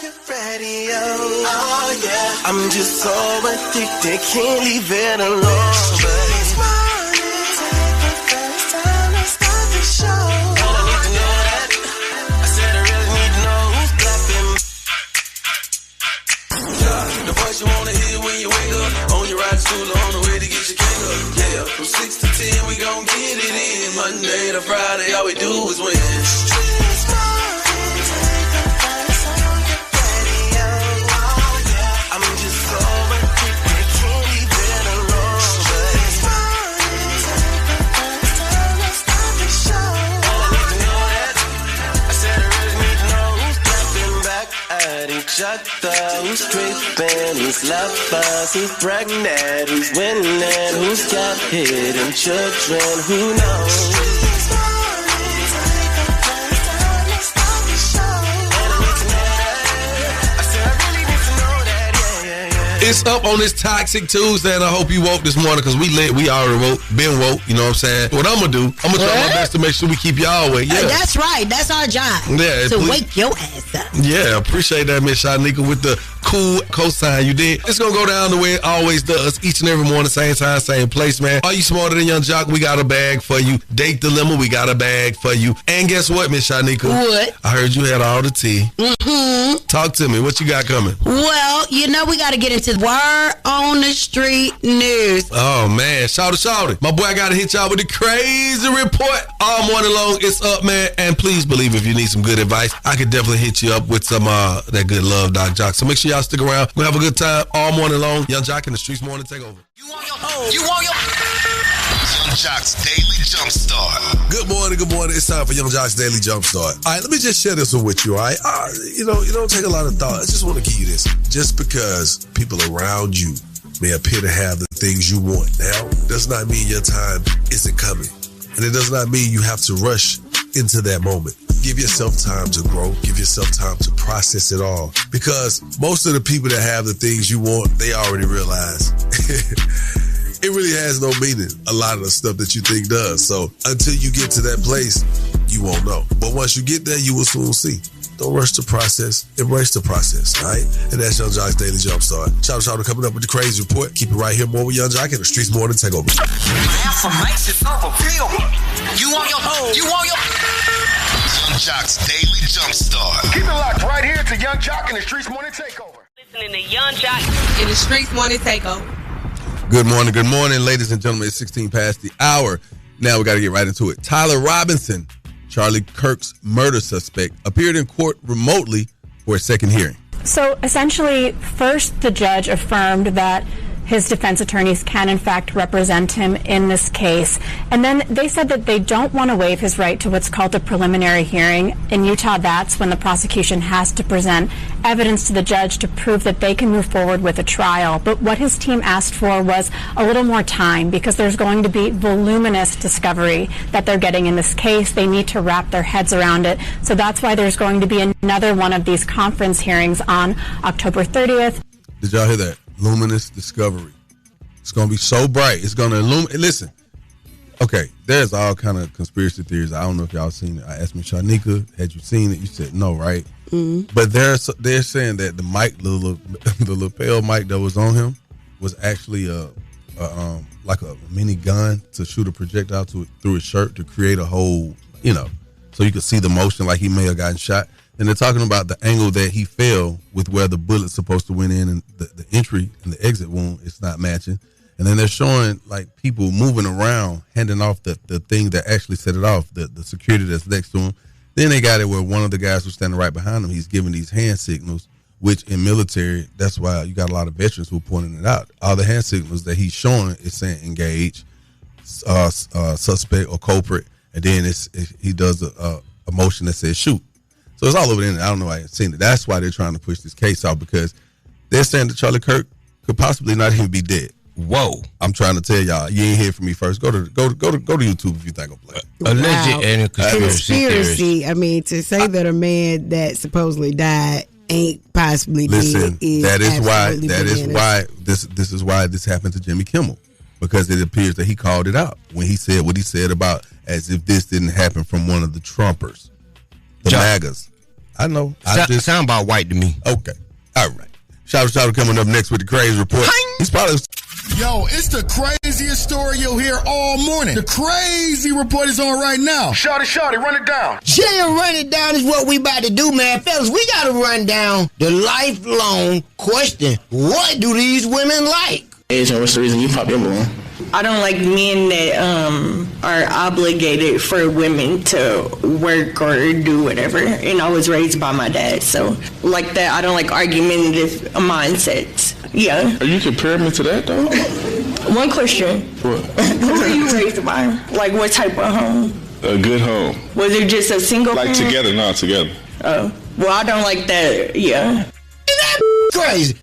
your radio. Oh yeah, I'm just so addicted, can't leave it alone. But it's morning, take the first time to start the show. And I need to know that. I said I really need to know who's clapping. Yeah, the voice you wanna hear when you wake up, on your ride to school or on the way to get your cake up. Yeah, from 6 to 10 we gon' get it in. Monday to Friday, all we do is win. Who's creeping, who's lovers, who's pregnant, who's winning, who's got hidden children, who knows? It's up on this Toxic Tuesday, and I hope you woke this morning because we lit. We already woke, been woke. You know what I'm saying? What I'm gonna do? I'm gonna try my best to make sure we keep y'all awake. Yeah, that's right. That's our job. Yeah, to wake your ass up. Yeah, appreciate that, Miss Shanika, with the cool cosign you did. It's gonna go down the way it always does, each and every morning, same time, same place, man. Are you smarter than Young Jock? We got a bag for you. Date Dilemma, we got a bag for you. And guess what, Miss Shanika? What? I heard you had all the tea. Mm-hmm. Talk to me. What you got coming? Well, you know we got to get into word on the street news. Oh, man. Shout it. My boy, I got to hit y'all with the crazy report. All morning long, it's up, man. And please believe if you need some good advice, I could definitely hit you up with some that good love, Doc Jock. So make sure y'all stick around. We'll have a good time all morning long. Young Jock in the Streets Morning Takeover. You want your Young Jock's Daily Jumpstart. Good morning. It's time for Young Jock's Daily Jumpstart. All right, let me just share this one with you, all right? You don't take a lot of thought. I just want to give you this. Just because people around you may appear to have the things you want now, does not mean your time isn't coming. And it does not mean you have to rush into that moment. Give yourself time to grow. Give yourself time to process it all. Because most of the people that have the things you want, they already realize it really has no meaning, a lot of the stuff that you think does. So until you get to that place, you won't know. But once you get there, you will soon see. Don't rush the process. Embrace the process, all right? And that's Young Jock's Daily Jumpstart. Shout out coming up with the crazy report. Keep it right here. More with Young Jock in the Streets Morning Takeover. Affirmations of a real. You want your Young Jock's Daily Jumpstart. Keep it locked right here to Young Jock in the Streets Morning Takeover. Listening to Young Jock in the Streets Morning Takeover. Good morning, ladies and gentlemen. It's 16 past the hour. Now we got to get right into it. Tyler Robinson, Charlie Kirk's murder suspect, appeared in court remotely for a second hearing. So essentially, first the judge affirmed that his defense attorneys can in fact represent him in this case. And then they said that they don't want to waive his right to what's called a preliminary hearing. In Utah, that's when the prosecution has to present evidence to the judge to prove that they can move forward with a trial. But what his team asked for was a little more time because there's going to be voluminous discovery that they're getting in this case. They need to wrap their heads around it. So that's why there's going to be another one of these conference hearings on October 30th. Did y'all hear that? Luminous discovery. It's going to be so bright. It's going to illuminate. Listen, okay, there's all kind of conspiracy theories. I don't know if y'all seen it. I asked me, Shanika, had you seen it? You said no, right? Mm-hmm. But they're saying that the mic, the lapel mic that was on him was actually like a mini gun to shoot a projectile through his shirt to create a hole, so you could see the motion like he may have gotten shot. And they're talking about the angle that he fell with where the bullet's supposed to went in and the entry and the exit wound is not matching. And then they're showing like people moving around, handing off the thing that actually set it off, the security that's next to him. Then they got it where one of the guys who's standing right behind him, he's giving these hand signals, which in military, that's why you got a lot of veterans who are pointing it out. All the hand signals that he's showing is saying engage, suspect or culprit. And then he does a motion that says shoot. So it's all over the internet. I don't know why I ain't seen it. That's why they're trying to push this case out because they're saying that Charlie Kirk could possibly not even be dead. Whoa! I'm trying to tell y'all. You ain't hear from me first. Go to YouTube if you think I'm playing. Alleged and conspiracy. I mean, to say that a man that supposedly died ain't possibly Listen, dead is that is why this happened to Jimmy Kimmel because it appears that he called it out when he said what he said about as if this didn't happen from one of the Trumpers. The MAGAs. I know. Sound about white to me. Okay. All right. Shout out coming up next with the crazy report. He's probably. Yo, it's the craziest story you'll hear all morning. The crazy report is on right now. Shawty, run it down. Yeah, run it down is what we about to do, man. Fellas, we got to run down the lifelong question. What do these women like? Asian, what's the reason you pop your balloon? I don't like men that are obligated for women to work or do whatever. And I was raised by my dad, so like that, I don't like argumentative mindsets. Yeah. Are you comparing me to that, though? One question. What? Who are you raised by? Like what type of home? A good home. Was it just a single Like parent? together, not together. Oh. Well, I don't like that, yeah. Isn't that crazy?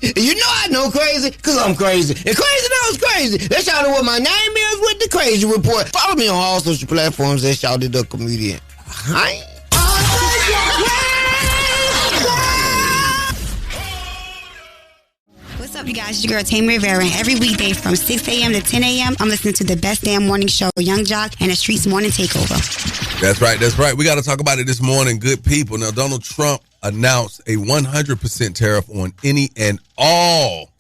You know I know crazy, because I'm crazy. And crazy knows crazy. That's y'all know what my name is with the Crazy Report. Follow me on all social platforms at Y'all the Comedian. Hi. What's up, you guys? It's your girl, Tammy Rivera, and every weekday from 6 a.m. to 10 a.m., I'm listening to the best damn morning show, Young Jock and the Streets Morning Takeover. That's right. We got to talk about it this morning, good people. Now, Donald Trump announced a 100% tariff on any and all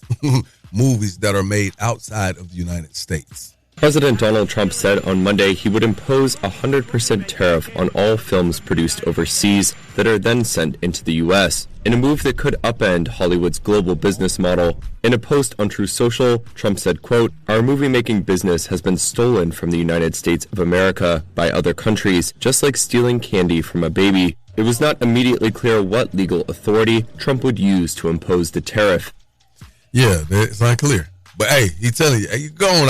movies that are made outside of the United States. President Donald Trump said on Monday he would impose a 100% tariff on all films produced overseas that are then sent into the U.S., in a move that could upend Hollywood's global business model. In a post on Truth Social, Trump said, quote, "Our movie-making business has been stolen from the United States of America by other countries, just like stealing candy from a baby." It was not immediately clear what legal authority Trump would use to impose the tariff. Yeah, it's unclear. But hey, he's telling you, hey, go on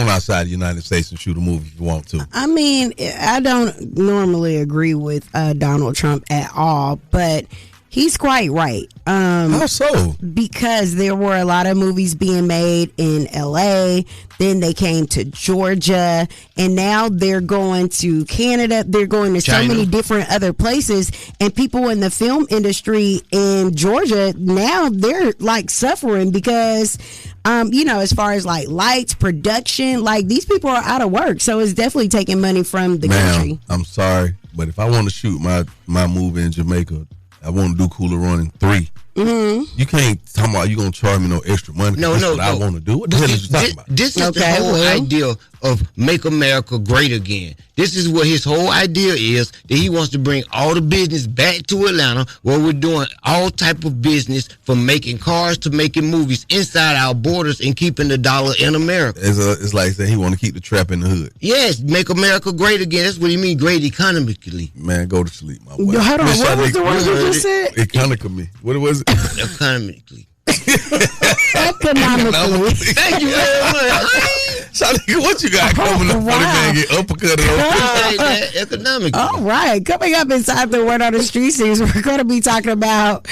outside the United States and shoot a movie if you want to. I mean, I don't normally agree with Donald Trump at all, but he's quite right. How so? Because there were a lot of movies being made in L.A., then they came to Georgia, and now they're going to Canada. They're going to China. so many different other places, and people in the film industry in Georgia, now they're like suffering because, as far as like lights, production, like these people are out of work. So it's definitely taking money from the country. I'm sorry, but if I want to shoot my movie in Jamaica, I want to do Cooler Running 3. Mm-hmm. You can't talk about you gonna charge me no extra money. No. I want to do. What the hell is you talking about? This is the whole idea of Make America Great Again. This is what his whole idea is, that he wants to bring all the business back to Atlanta, where we're doing all type of business, from making cars to making movies inside our borders and keeping the dollar in America. It's like saying he want to keep the trap in the hood. Yes, make America great again. That's what he mean, great economically. Man, go to sleep, my boy. Yo, hold on, what was the word you just said? Economically. What was it? Economically. Economically. Thank you very much. Shanika, what you got coming up for the man get uppercutted? Economically. All right. Coming up inside the Word on the Street series, we're going to be talking about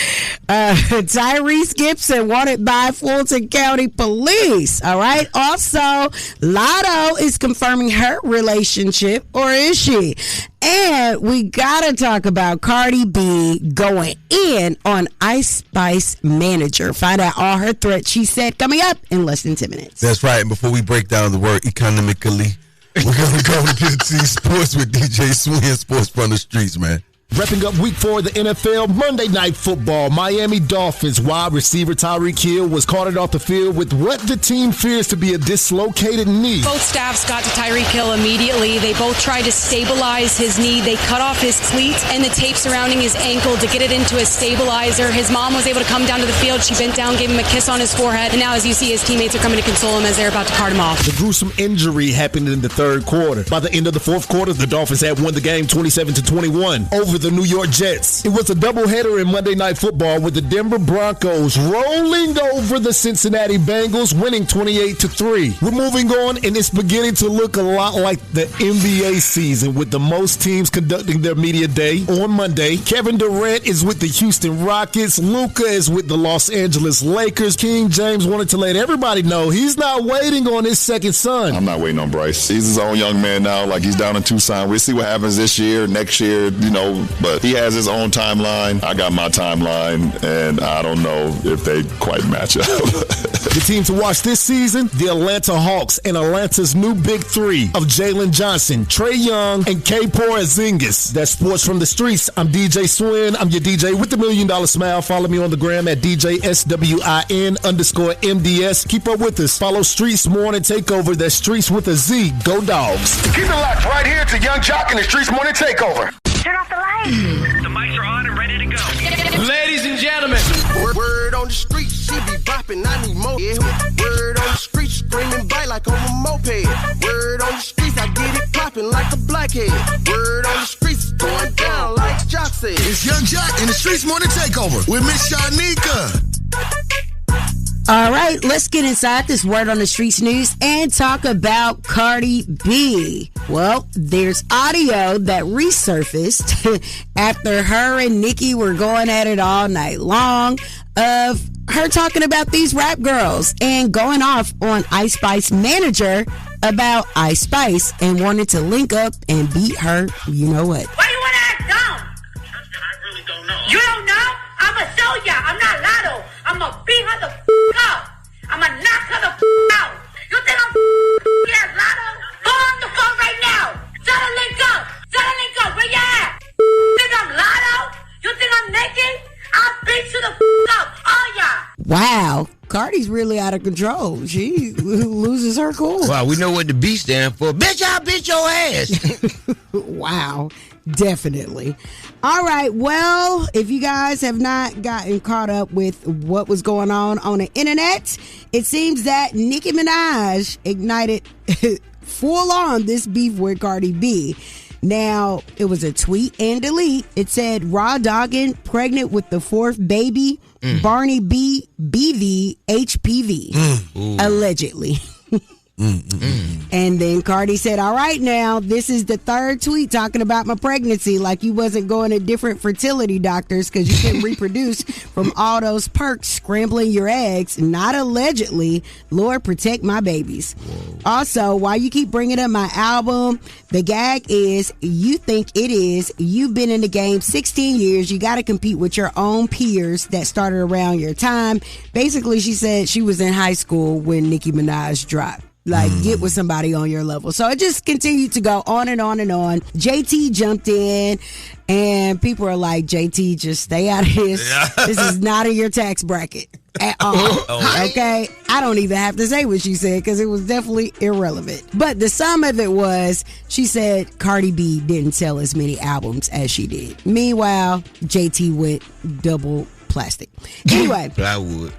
Tyrese Gibson wanted by Fulton County Police. All right. Also, Lotto is confirming her relationship, or is she? And we got to talk about Cardi B going in on Ice Spice manager. Find out all her threats she said coming up in less than 10 minutes. That's right. And before we break down the word economically, we're going to go to get to sports with DJ Swin, Sports from the Streets, man. Wrapping up week 4 of the NFL, Monday Night Football, Miami Dolphins wide receiver Tyreek Hill was carted off the field with what the team fears to be a dislocated knee. Both staffs got to Tyreek Hill immediately. They both tried to stabilize his knee. They cut off his cleats and the tape surrounding his ankle to get it into a stabilizer. His mom was able to come down to the field. She bent down, gave him a kiss on his forehead. And now, as you see, his teammates are coming to console him as they're about to cart him off. The gruesome injury happened in the third quarter. By the end of the fourth quarter, the Dolphins had won the game 27-21 over the New York Jets. It was a doubleheader in Monday Night Football with the Denver Broncos rolling over the Cincinnati Bengals, winning 28-3. We're moving on, and it's beginning to look a lot like the NBA season, with the most teams conducting their media day on Monday. Kevin Durant is with the Houston Rockets. Luka is with the Los Angeles Lakers. King James wanted to let everybody know he's not waiting on his second son. I'm not waiting on Bryce. He's his own young man now. Like, he's down in Tucson. We'll see what happens this year, next year, but he has his own timeline. I got my timeline, and I don't know if they quite match up. The team to watch this season, the Atlanta Hawks and Atlanta's new big three of Jalen Johnson, Trae Young, and K. Porzingis. That's Sports from the Streets. I'm DJ Swin. I'm your DJ with the $1 Million Smile. Follow me on the gram at DJSWIN_MDS. Keep up with us. Follow Streets Morning Takeover. That's Streets with a Z. Go Dogs. Keep it locked right here to Young Jock and the Streets Morning Takeover. Turn off the lights. The mics are on and ready to go. Ladies and gentlemen. Word on the street, she be bopping, I need more. Yeah. Word on the street, screaming bite like on a moped. Word on the streets, I get it popping like a blackhead. Word on the streets, going down like Jock said. It's Young Jock and the Streets Morning Takeover with Miss Shanika. All right, let's get inside this Word on the Streets news and talk about Cardi B. Well, there's audio that resurfaced after her and Nicki were going at it all night long of her talking about these rap girls and going off on Ice Spice manager about Ice Spice and wanted to link up and beat her. You know what? Why you want to act dumb? I really don't know. You don't know? I'ma show ya. I'm not Lotto. I'ma beat her the up. I'ma knock her the out. You think I'm yes, Lotto? Go on the phone right now. Tell her link up. Where you at? Think I'm Lotto? You think I'm naked? I'll beat you the up. All y'all. Wow. Cardi's really out of control. She loses her cool. Wow, we know what the B stand for. Bitch, I'll beat your ass. Wow. Definitely. All right. Well, if you guys have not gotten caught up with what was going on the internet, it seems that Nicki Minaj ignited full on this beef with Cardi B. Now, it was a tweet and delete. It said, raw dogging, pregnant with the fourth baby, Barney B, BV, HPV, allegedly. And then Cardi said, all right, now this is the third tweet talking about my pregnancy, like you wasn't going to different fertility doctors because you couldn't reproduce from all those perks scrambling your eggs. Not allegedly. Lord, protect my babies. Whoa. Also, why you keep bringing up my album, the gag is you think it is. You've been in the game 16 years. You got to compete with your own peers that started around your time. Basically, she said she was in high school when Nicki Minaj dropped. Like, get with somebody on your level. So it just continued to go on and on and on. JT jumped in, and people are like, JT, just stay out of this. Yeah. This is not in your tax bracket at all. Okay? I don't even have to say what she said because it was definitely irrelevant. But the sum of it was, she said Cardi B didn't sell as many albums as she did. Meanwhile, JT went double plastic. Anyway. Plywood.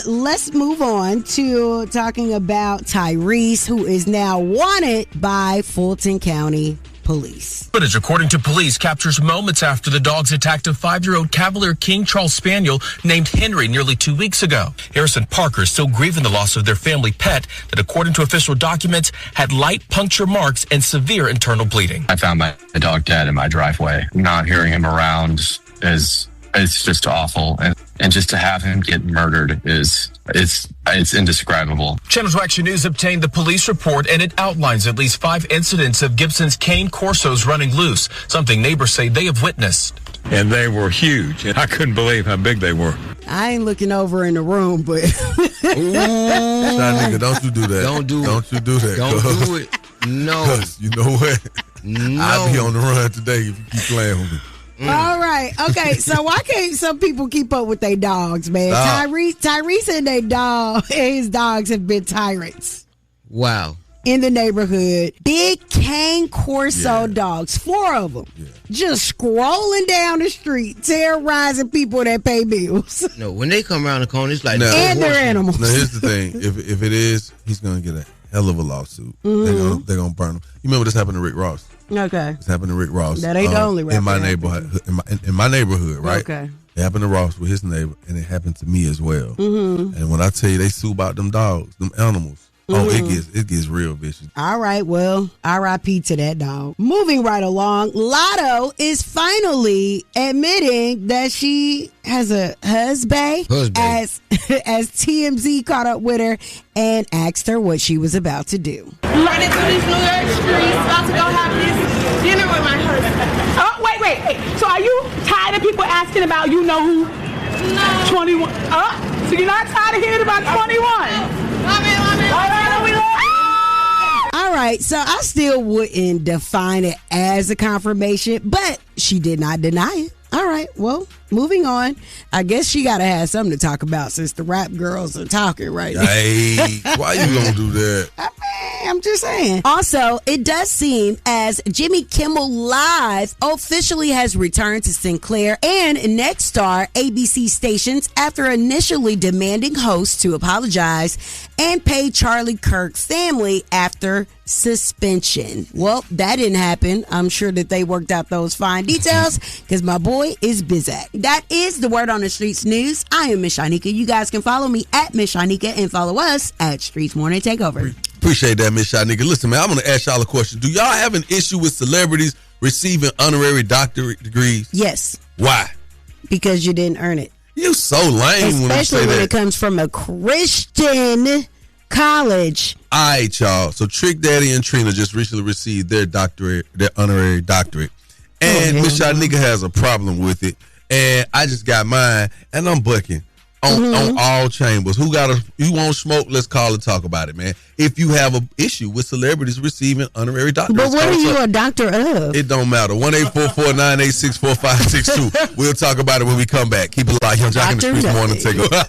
Let's move on to talking about Tyrese, who is now wanted by Fulton County Police. Footage, according to police, captures moments after the dogs attacked a 5-year-old Cavalier King Charles Spaniel named Henry nearly 2 weeks ago. Harrison Parker is still grieving the loss of their family pet that, according to official documents, had light puncture marks and severe internal bleeding. I found my dog dead in my driveway. Not hearing him around it's just awful. And just to have him get murdered it's indescribable. Channel 2 Action News obtained the police report, and it outlines at least 5 incidents of Gibson's cane Corsos running loose, something neighbors say they have witnessed. And they were huge. And I couldn't believe how big they were. I ain't looking over in the room, but Nigga, don't you do that. Don't do it. Don't do it. No. You know what? No. I'll be on the run today if you keep playing with me. All right. Okay. So why can't some people keep up with their dogs, man? Tyrese and his dogs have been tyrants. Wow. In the neighborhood. Big cane Corso dogs. 4 of them. Yeah. Just scrolling down the street, terrorizing people that pay bills. No, when they come around the corner, it's like... and their animals. Now, here's the thing. If it is, he's going to get a hell of a lawsuit. Mm-hmm. They're going to burn him. You remember this happened to Rick Ross? Okay. This happened to Rick Ross. That ain't the only rapper. In my neighborhood. In my neighborhood, right? Okay. It happened to Ross with his neighbor, and it happened to me as well. Mm-hmm. And when I tell you they sue about them dogs, them animals, it gets real vicious. All right, well, R.I.P. to that dog. Moving right along, Lotto is finally admitting that she has a husband. As TMZ caught up with her and asked her what she was about to do. Running through these New York streets, about to go have this dinner with my husband. Oh, wait. So are you tired of people asking about you know who? No. 21. So you're not tired of hearing about 21? All right, so I still wouldn't define it as a confirmation, but she did not deny it. All right, well, moving on. I guess she got to have something to talk about since the rap girls are talking right now. Hey, why you gonna do that? I'm just saying. Also, it does seem as Jimmy Kimmel Live officially has returned to Sinclair and Nexstar ABC stations after initially demanding hosts to apologize and pay Charlie Kirk's family after suspension. Well, that didn't happen. I'm sure that they worked out those fine details because my boy is busy. That is the Word on the Streets news. I am Miss Shanika. You guys can follow me at Miss Shanika and follow us at Streets Morning Takeover. Appreciate that, Miss Shanika. Listen, man, I'm going to ask y'all a question. Do y'all have an issue with celebrities receiving honorary doctorate degrees? Yes. Why? Because you didn't earn it. You so lame when you say Especially when that. it comes from a Christian college. All right, y'all. So Trick Daddy and Trina just recently received their honorary doctorate. And Miss Shanika has a problem with it. And I just got mine, and I'm bucking on all chambers. You want smoke? Let's call and talk about it, man. If you have an issue with celebrities receiving honorary doctorates. But what are you a doctor of? It don't matter. 1-844-986-4562. We'll talk about it when we come back. Keep it locked. Young Jock in the Streets Morning Takeover.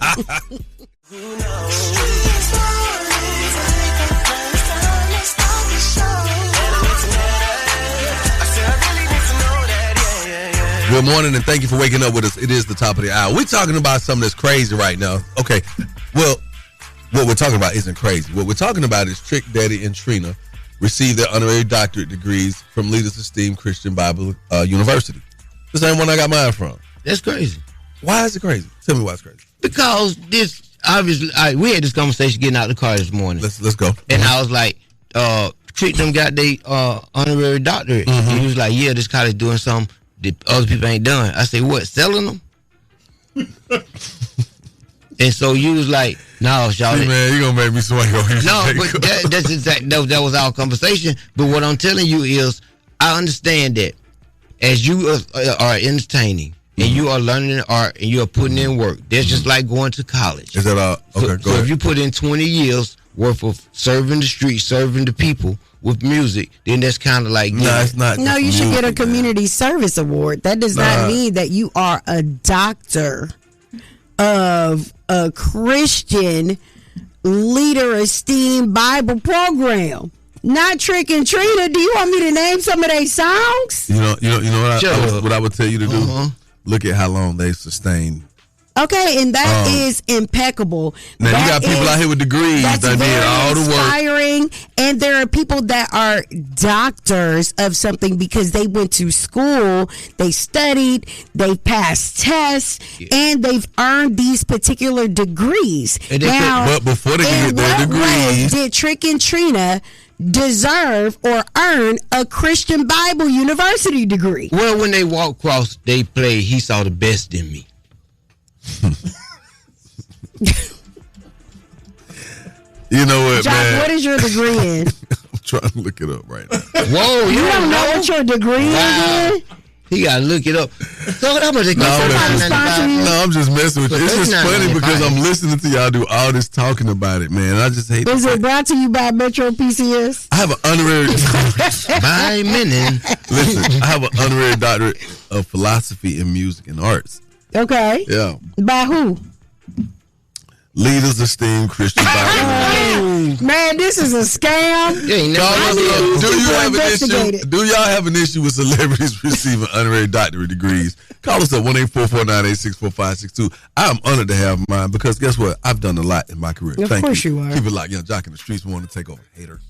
Good morning, and thank you for waking up with us. It is the top of the hour. We're talking about something that's crazy right now. Okay, well, what we're talking about isn't crazy. What we're talking about is Trick Daddy and Trina received their honorary doctorate degrees from Leaders Esteemed Christian Bible University. The same one I got mine from. That's crazy. Why is it crazy? Tell me why it's crazy. Because this, obviously, we had this conversation getting out of the car this morning. Let's go. And I was like, Trick them got their honorary doctorate. And he was like, yeah, this college doing something that other people ain't done. I said, what, selling them? And so you was like, no, y'all. See, man, you gonna make me swing on you. No, but that's exact. That was our conversation. But what I'm telling you is, I understand that as you are entertaining and you are learning the art and you are putting in work, that's just like going to college. Is that okay? So if you put in 20 years worth of serving the streets, serving the people with music, then that's kind of like it's not. No, you should get a community service award. That does not mean that you are a doctor of a Christian Leader Esteemed Bible program. Not Trick and Trina. Do you want me to name some of their songs? You know what I would tell you to do? Look at how long they sustained. Okay, and that is impeccable. Now you got people out here with degrees that did all the work. Inspiring, and there are people that are doctors of something because they went to school, they studied, they passed tests, and they've earned these particular degrees. But before they can get their degrees, did Trick and Trina deserve or earn a Christian Bible University degree? Well, when they walked across, they played "He Saw the Best in Me." You know what, Josh, man? what is your degree in? I'm trying to look it up right now. Whoa, you don't know what your degree is in? He gotta look it up. So how much? No, I'm just messing with you. It's just funny because I'm listening to y'all do all this talking about it, man. I just hate. Is it brought to you by Metro PCS? I have an honorary. By Menon. Listen, I have an honorary doctorate of philosophy in music and arts. Okay. Yeah. By who? Leaders Esteemed Christian Bible. Man, this is a scam. Do y'all have an issue with celebrities receiving honorary doctorate degrees? Call us at 1-844-986-4562. I'm honored to have mine because guess what? I've done a lot in my career. Of course you are. Keep it locked. Young Jock in the Streets. We want to take over. Haters.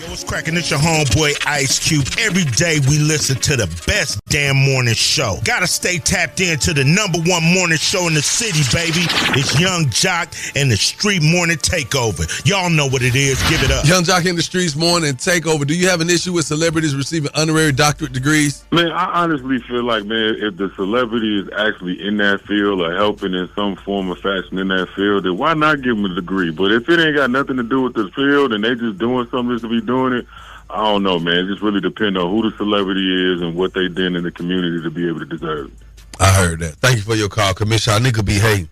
Yo, what's cracking? It's your homeboy Ice Cube. Every day we listen to the best damn morning show. Gotta stay tapped into the #1 morning show in the city, baby. It's Young Jock and the Street Morning Takeover. Y'all know what it is. Give it up. Young Jock in the Streets Morning Takeover. Do you have an issue with celebrities receiving honorary doctorate degrees? Man, I honestly feel like, man, if the celebrity is actually in that field or helping in some form or fashion in that field, then why not give them a degree? But if it ain't got nothing to do with the field and they just doing something just to be doing it, I don't know, man. It just really depends on who the celebrity is and what they did in the community to be able to deserve it. I heard that. Thank you for your call, Commissioner. Nigga be hating.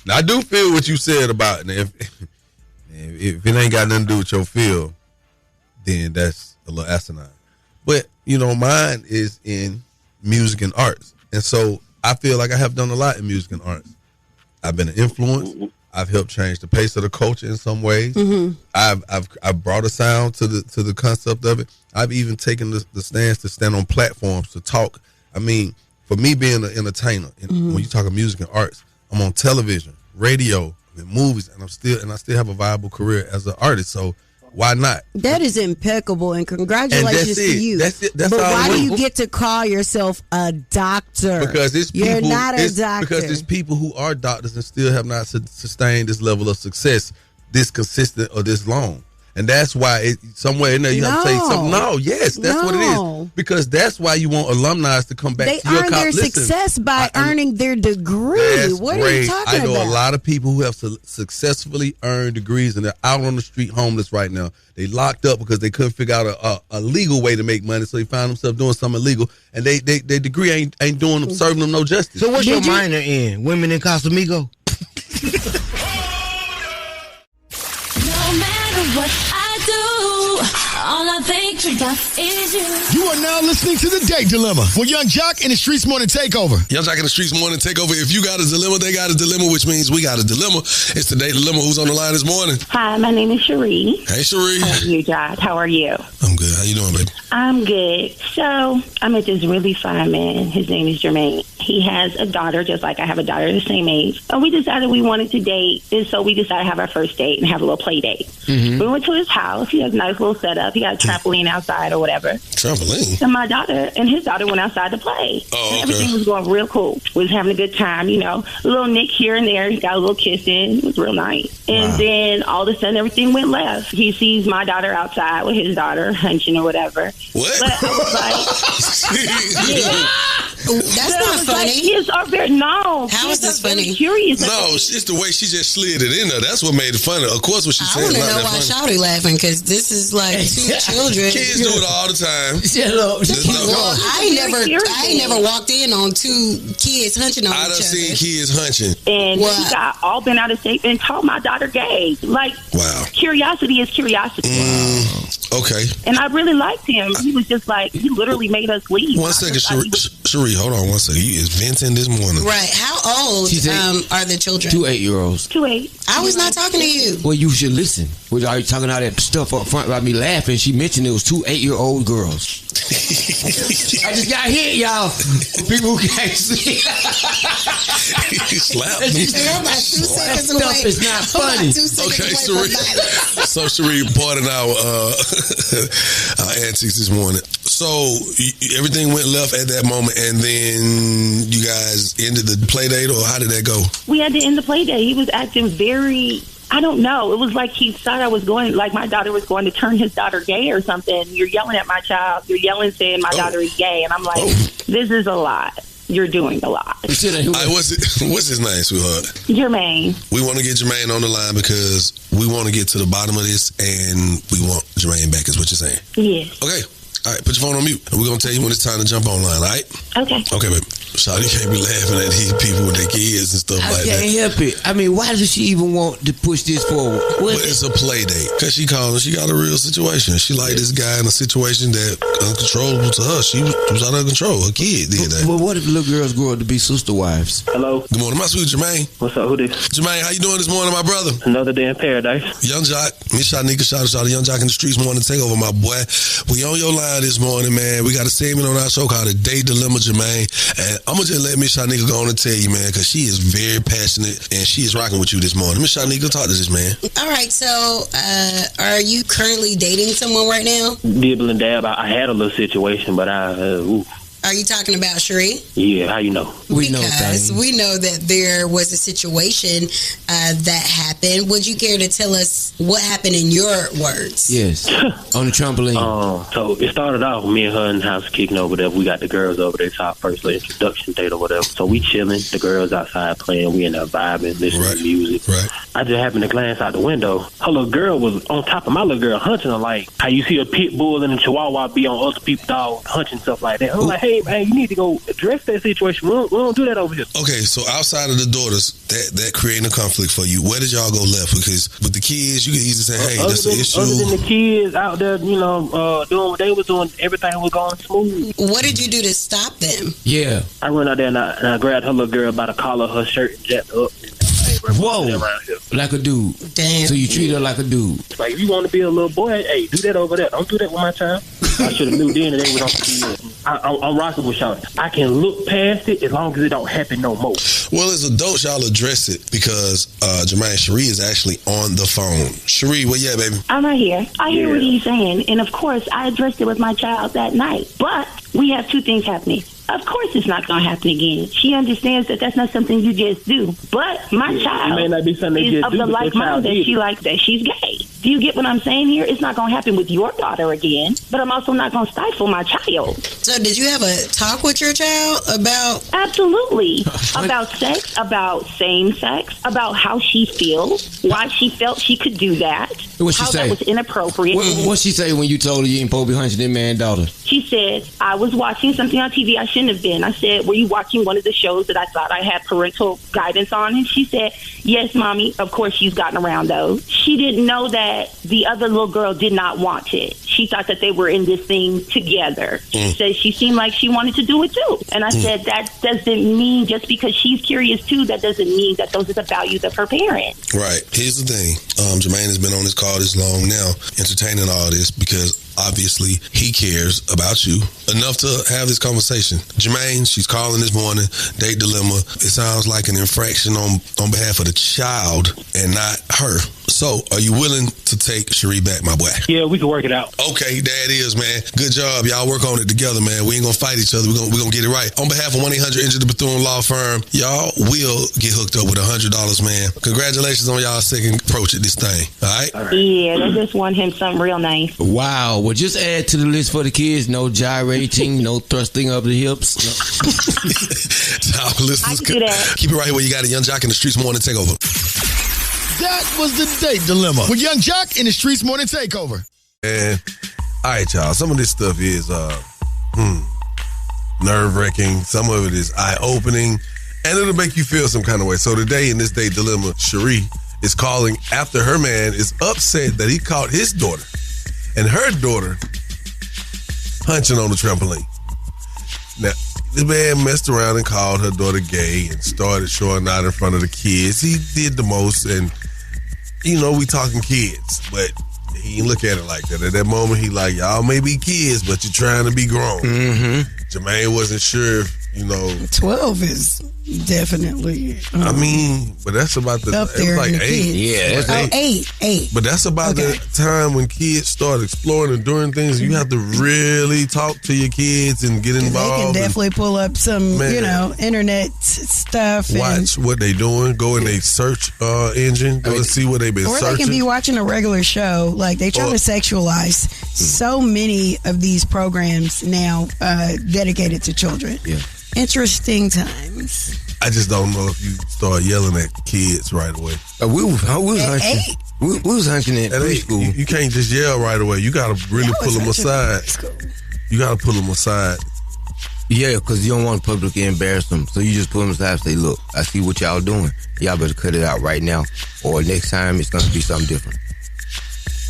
Now, I do feel what you said about it. If it ain't got nothing to do with your field, then that's a little asinine. But, mine is in music and arts. And so I feel like I have done a lot in music and arts. I've been an influence. I've helped change the pace of the culture in some ways. Mm-hmm. I've brought a sound to the concept of it. I've even taken the stance to stand on platforms to talk. I mean, for me being an entertainer, when you talk of music and arts, I'm on television, radio, and movies, and I still have a viable career as an artist. So why not? That is impeccable, and congratulations to you. That's it. That's but all why do you get to call yourself a doctor? Because you're not a doctor. Because there's people who are doctors and still have not sustained this level of success, this consistent or this long. And that's why somewhere in there you have to say something. No, yes, that's what it is. Because that's why you want alumni to come back to your college. They earn their success by earning their degree. What are you talking about? I know a lot of people who have successfully earned degrees and they're out on the street homeless right now. They locked up because they couldn't figure out a legal way to make money, so they found themselves doing something illegal, and their degree ain't doing them, serving them no justice. So what's your minor in? Women in Casamigo? What I do, all I think about is you. You are now listening to The Day Dilemma with Young Jock and the Streets Morning Takeover. Young Jock and the Streets Morning Takeover. If you got a dilemma, they got a dilemma, which means we got a dilemma. It's The Day Dilemma. Who's on the line this morning? Hi, my name is Cherie. Hey, Cherie. How are you, Jock? How are you? I'm good. How you doing, baby? I'm good. So, I met this really fine man. His name is Jermaine. He has a daughter, just like I have a daughter the same age. And we decided we wanted to date, and so we decided to have our first date and have a little play date. Mm-hmm. We went to his house. He has a nice little setup. He got a trampoline outside or whatever. Trampoline? And my daughter and his daughter went outside to play. Oh, okay. Everything was going real cool. We was having a good time, A little nick here and there. He got a little kiss in. It was real nice. And then all of a sudden, everything went left. He sees my daughter outside with his daughter hunching or whatever. What? But I was like, yeah. That's not funny. Kids are very How is this funny? Curious. No, it's the way she just slid it in there. That's what made it funny. Of course, what she said. I want to know why Shawty laughing, because this is like two children. Kids do it all the time. I ain't never walked in on two kids hunching on each other. I done seen kids hunching. And he got all bent out of shape and told my daughter gay. Like, wow. Curiosity is curiosity. Okay. And I really liked him. He was just like, he literally made us leave. One second, Cherie, hold on one second. You is venting this morning. Right. How old are the children? 2 8-year-olds. 2 8. I was not talking to you. Well, you should listen. Are you talking all that stuff up front about me laughing? She mentioned it was 2 8-year-old girls. I just got hit, y'all. For people who can't see. You slapped me. Stuff is not funny. Okay, Cherie. So, Cherie, pardon our antics this morning. So, everything went left at that moment, and then you guys ended the play date, or how did that go? We had to end the play date. He was acting very... I don't know. It was like he thought I was going, like my daughter was going to turn his daughter gay or something. You're yelling at my child. You're yelling saying my daughter is gay. And I'm like, this is a lot. You're doing a lot. What's his name, sweetheart? Jermaine. We want to get Jermaine on the line because we want to get to the bottom of this, and we want Jermaine back, is what you're saying. Yes. Okay. All right, put your phone on mute. And we're going to tell you when it's time to jump online, all right? Okay. Okay, baby. Shawty can't be laughing at these people with their kids and stuff like that. I can't help it. I mean, why does she even want to push this forward? But it's a play date. Because she got a real situation. She liked this guy in a situation that uncontrollable to her. She was out of control. Her kid did that. Well, what if little girls grow up to be sister wives? Hello. Good morning. My sweet Jermaine. What's up? Who this? Jermaine, how you doing this morning, my brother? Another day in paradise. Young Jock, Miss Shanika, shout out Young Jock in the Streets Morning Takeover, my boy. We on your line this morning, man. We got a segment on our show called The Day Dilemma, Jermaine. And I'm going to just let Miss Shanika go on and tell you, man, because she is very passionate and she is rocking with you this morning. Miss Shanika, talk to this man. All right, so are you currently dating someone right now? Dibble and dab. I had a little situation, but Are you talking about Cherie? Yeah, how you know? We know that there was a situation that happened. Would you care to tell us what happened in your words? Yes, on the trampoline. So it started off with me and her in the house kicking over there. We got the girls over there to our first little introduction date or whatever. So we chilling, the girls outside playing, we in there vibing, listening to music. Right. I just happened to glance out the window. Her little girl was on top of my little girl hunting her, like how you see a pit bull and a chihuahua be on other people's dog hunching stuff like that. I'm like, hey, hey, you need to go address that situation. We don't do that over here. Okay, so outside of the daughters, that creating a conflict for you, where did y'all go left? Because with the kids, you could easily say, hey, that's an issue. Other than the kids out there, doing what they was doing, everything was going smooth. What did you do to stop them? Yeah. I went out there and I grabbed her little girl by the collar of her shirt and jacked her up. Whoa, like a dude. Damn. So you treat her like a dude. Like, if you want to be a little boy, hey, do that over there. Don't do that with my child. I should have knew then that they was on the I'm rocking with y'all. I can look past it as long as it don't happen no more. Well, as adults, y'all address it because Jermaine, Cherie is actually on the phone. Cherie, where you at, baby? I'm right here. I hear what he's saying. And of course, I addressed it with my child that night. But we have two things happening. Of course it's not going to happen again. She understands that that's not something you just do. But my child may not be something is of the like mind that she likes, that she's gay. Do you get what I'm saying here? It's not going to happen with your daughter again, but I'm also not going to stifle my child. So did you have a talk with your child about? Absolutely. About sex, about same sex, about how she feels, why she felt she could do that, What'd she how say? that was inappropriate. What'd she say when you told her you ain't supposed to be hunching that man's daughter? She said, I was watching something on TV I shouldn't have been. I said, were you watching one of the shows that I thought I had parental guidance on? And she said, yes, Mommy. Of course, she's gotten around those. She didn't know that the other little girl did not want it. She thought that they were in this thing together. She said she seemed like she wanted to do it too. And I said, that doesn't mean just because she's curious too, that doesn't mean that those are the values of her parents. Right. Here's the thing. Jermaine has been on this call this long now, entertaining all this because obviously he cares about you enough to have this conversation. Jermaine, she's calling this morning, date dilemma. It sounds like an infraction on behalf of the child and not her. So, are you willing to take Cherie back, my boy? Yeah, we can work it out. Okay, that is, man. Good job. Y'all work on it together, man. We ain't gonna fight each other. We're gonna get it right. On behalf of 1-800-INJURED the Bethune Law Firm, y'all will get hooked up with $100, man. Congratulations on y'all's second approach at this thing. All right? Yeah, they just want him something real nice. Wow. Well, just add to the list for the kids. No gyrating, no thrusting of the hips. Our listeners, I can do that. keep it right here where you got it. Young Jock in the Streets Morning Takeover. That was the date dilemma with Young Jock in the Streets Morning Takeover. And all right, y'all. Some of this stuff is nerve-wracking. Some of it is eye-opening, and it'll make you feel some kind of way. So today in this date dilemma, Cherie is calling after her man is upset that he caught his daughter and her daughter punching on the trampoline. Now, this man messed around and called her daughter gay and started showing out in front of the kids. He did the most, and we talking kids, but he didn't look at it like that. At that moment, he like, y'all may be kids, but you're trying to be grown. Mm-hmm. Jermaine wasn't sure if, 12 is definitely. I mean, but that's about the up there. It was like 8. Kids. Yeah, that's 8. But that's about the time when kids start exploring and doing things. You have to really talk to your kids and get involved. They can definitely pull up some, Man. internet stuff. Watch what they doing. Go in a search engine. Go and see what they've been Or searching. they can be watching a regular show. Like, they trying to sexualize so many of these programs now dedicated to children. Yeah. Interesting times. I just don't know if you start yelling at kids right away. We was hunching. We was hunching at preschool. You can't just yell right away. You got to really pull them aside. You got to pull them aside. Yeah, because you don't want to publicly embarrass them. So you just pull them aside and say, look, I see what y'all doing. Y'all better cut it out right now. Or next time it's going to be something different.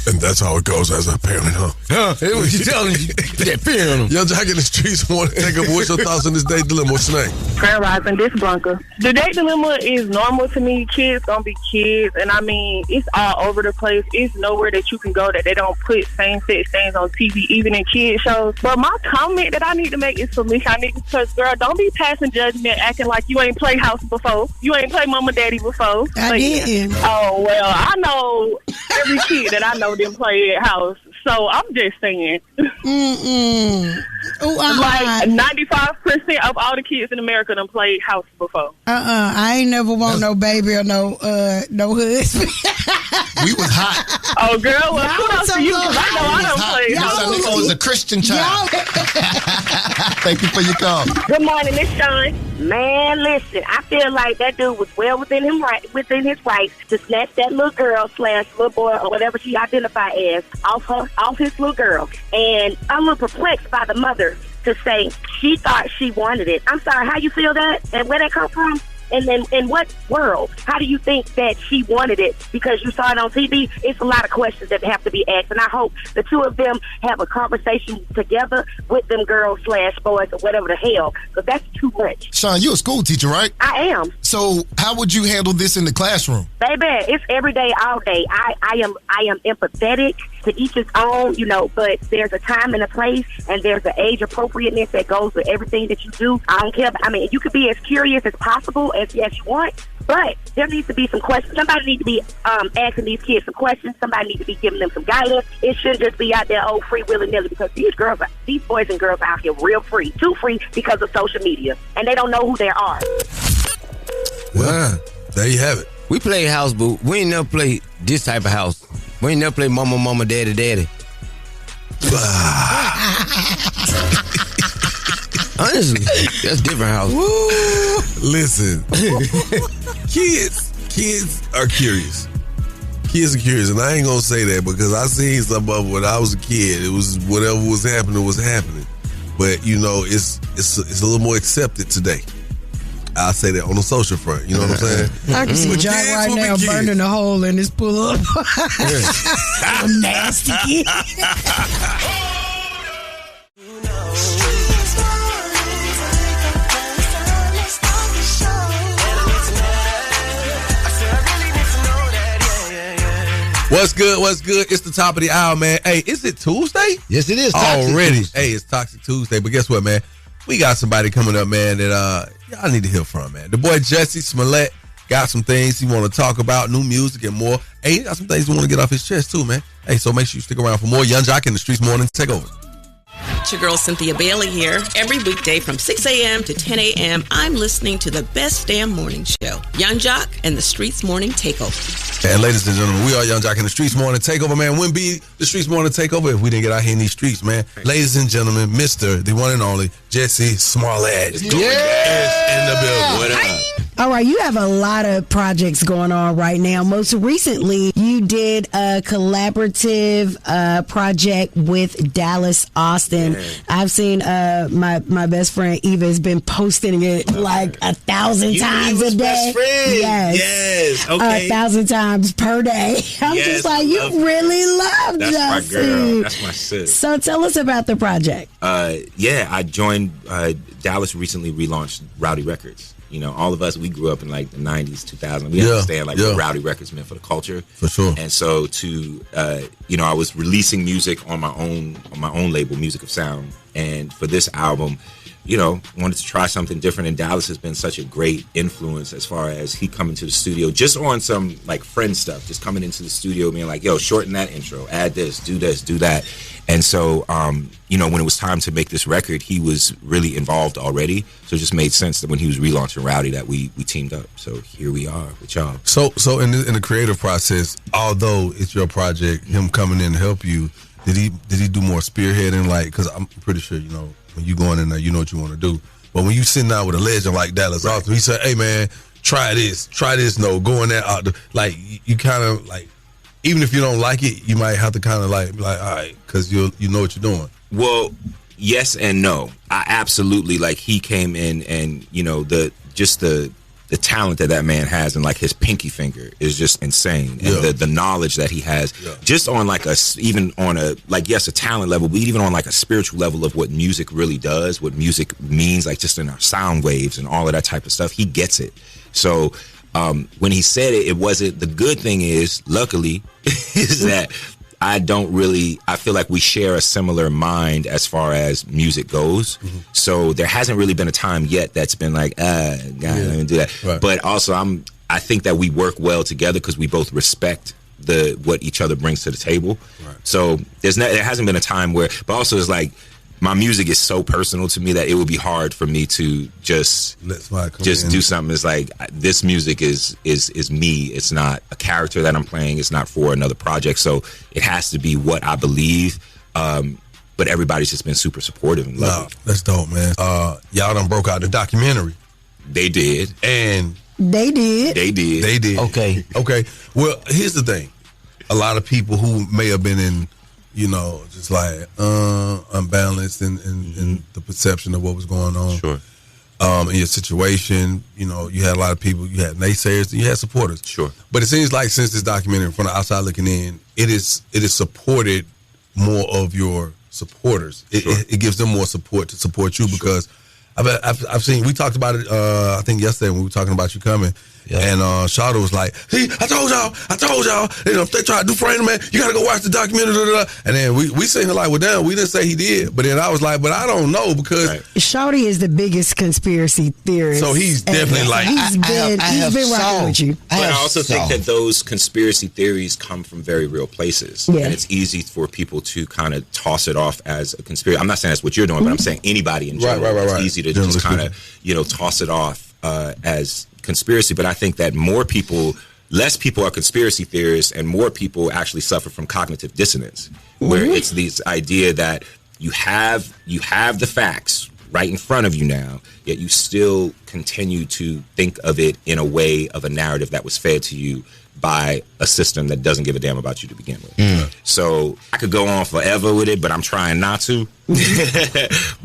And that's how it goes as a parent, huh? It was you telling you that fear on them. Young Jock in the Streets want to take up. What's your thoughts on this date dilemma? What's your name? Prayer Rising, this Blanca. The date dilemma is normal to me. Kids gonna be kids, and I mean, it's all over the place. It's nowhere that you can go that they don't put same-sex things on TV, even in kid shows. But my comment that I need to make is for me, I need to touch, girl, don't be passing judgment, acting like you ain't played house before. You ain't played mama daddy before. I did. Oh, well, I know every kid that I know didn't play at house. So I'm just saying. Like 95% of all the kids in America done played house before. I ain't never want no baby or no husband. We was hot. Oh, girl, well, kudos to you, because I know I done played house. Shanika was a Christian child. Thank you for your call. Good morning, Miss Sean. Man, listen, I feel like that dude was well within his rights to snatch that little girl / little boy or whatever she identified as off his little girl. And I'm a little perplexed by the mother to say she thought she wanted it. I'm sorry, how you feel that? And where that come from? And then in what world? How do you think that she wanted it because you saw it on TV? It's a lot of questions that have to be asked. And I hope the two of them have a conversation together with them girls / boys or whatever the hell, because that's too much. Sean, you're a school teacher, right? I am. So how would you handle this in the classroom? Baby, it's every day, all day. I am empathetic, to each his own, but there's a time and a place, and there's an age appropriateness that goes with everything that you do. I don't care. I mean, you could be as curious as possible as you want, but there needs to be some questions. Somebody needs to be asking these kids some questions. Somebody needs to be giving them some guidance. It shouldn't just be out there, free willy-nilly, because these boys and girls are out here real free, too free because of social media, and they don't know who they are. Well, there you have it. We play house, but we ain't never play this type of house. We ain't never play mama, mama, daddy, daddy. Honestly, that's different house. Listen, kids are curious. Kids are curious, and I ain't gonna say that because I seen some of it when I was a kid. It was whatever was happening. But it's a little more accepted today. I'll say that on the social front. You know what I'm saying? I can see Jack right now burning a hole in his pull-up. I'm nasty kid. What's good? It's the top of the hour, man. Hey, is it Tuesday? Yes, it is. Already. Hey, it's Toxic Tuesday. But guess what, man? We got somebody coming up, man, that y'all need to hear from, man. The boy Jussie Smollet got some things he want to talk about, new music and more. Hey, he got some things he want to get off his chest, too, man. Hey, so make sure you stick around for more Young Jock in the Streets Morning Takeover. It's your girl Cynthia Bailey here. Every weekday from 6 a.m. to 10 a.m., I'm listening to the best damn morning show, Young Jock and the Streets Morning Takeover. And ladies and gentlemen, we are Young Jock and the Streets Morning Takeover, man. Wouldn't be the Streets Morning Takeover if we didn't get out here in these streets, man. Ladies and gentlemen, Mr. the one and only Jussie Smollet. In the building. What up? All right, you have a lot of projects going on right now. Most recently, you did a collaborative project with Dallas Austin. Yeah. I've seen my best friend Eva has been posting it like 1,000 times a day. Best friend. Yes, okay. 1,000 times per day. I'm just like, you really love That's Jussie. my girl. That's my sis. So tell us about the project. I joined Dallas recently relaunched Rowdy Records. All of us, we grew up in like the 90s, 2000s. We understand what Rowdy Records meant for the culture. For sure. And so I was releasing music on my own label, Music of Sound. And for this album, wanted to try something different. And Dallas has been such a great influence as far as he coming to the studio, just on some like friend stuff, just coming into the studio being like, yo, shorten that intro, add this, do that. And so, when it was time to make this record, he was really involved already. So it just made sense that when he was relaunching Rowdy that we teamed up. So here we are with y'all. So in the creative process, although it's your project, him coming in to help you, did he do more spearheading? Like, because I'm pretty sure, when you going in there, you know what you want to do. But when you sitting down with a legend like Dallas Austin, he said, hey, man, try this, no, go in there. Like, you kind of, like, even if you don't like it, you might have to kind of, like, be like, all right, because you know what you're doing. Well, yes and no. I absolutely, like, he came in and, the talent that man has and like his pinky finger is just insane. And the knowledge that he has just on like a talent level, but even on like a spiritual level of what music really does, what music means, like just in our sound waves and all of that type of stuff, he gets it. So when he said it wasn't, the good thing is, luckily, is that I feel like we share a similar mind as far as music goes. Mm-hmm. So there hasn't really been a time yet that's been like, God, let me do that. Right. But also I think that we work well together because we both respect what each other brings to the table. Right. So there hasn't been a time where, but also it's like, my music is so personal to me that it would be hard for me to just do something. It's like, this music is me. It's not a character that I'm playing. It's not for another project. So it has to be what I believe. But everybody's just been super supportive and loving. Wow, that's dope, man. Y'all done broke out the documentary. They did. And They did. Okay. Well, here's the thing. A lot of people who may have been in just like unbalanced in the perception of what was going on. Sure. In your situation, you had a lot of people. You had naysayers, and you had supporters. Sure. But it seems like since this documentary, from the outside looking in, it is supported more of your supporters. It gives them more support to support you because I've seen. We talked about it. I think yesterday when we were talking about you coming. Yeah. And Shawty was like, "See, I told y'all. If they try to do frame man, you got to go watch the documentary." And then we seen her like, "Well, damn, we didn't say he did." But then I was like, "But I don't know because Shawty is the biggest conspiracy theorist." So he's definitely like, he's been rocking with you. But I also think that those conspiracy theories come from very real places, and it's easy for people to kind of toss it off as a conspiracy. I'm not saying that's what you're doing, but I'm saying anybody in general. Right. It's easy to just kind of toss it off as conspiracy. But I think that less people are conspiracy theorists and more people actually suffer from cognitive dissonance, where it's this idea that you have the facts right in front of you now, yet you still continue to think of it in a way of a narrative that was fed to you by a system that doesn't give a damn about you to begin with. So I could go on forever with it, but I'm trying not to.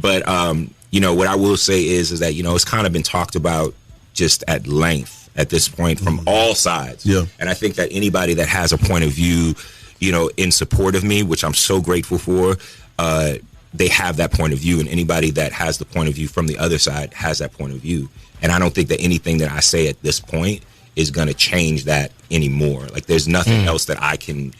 But what I will say is that it's kind of been talked about just at length at this point from all sides. Yeah. And I think that anybody that has a point of view, in support of me, which I'm so grateful for, they have that point of view. And anybody that has the point of view from the other side has that point of view. And I don't think that anything that I say at this point is going to change that anymore. Like there's nothing else that I can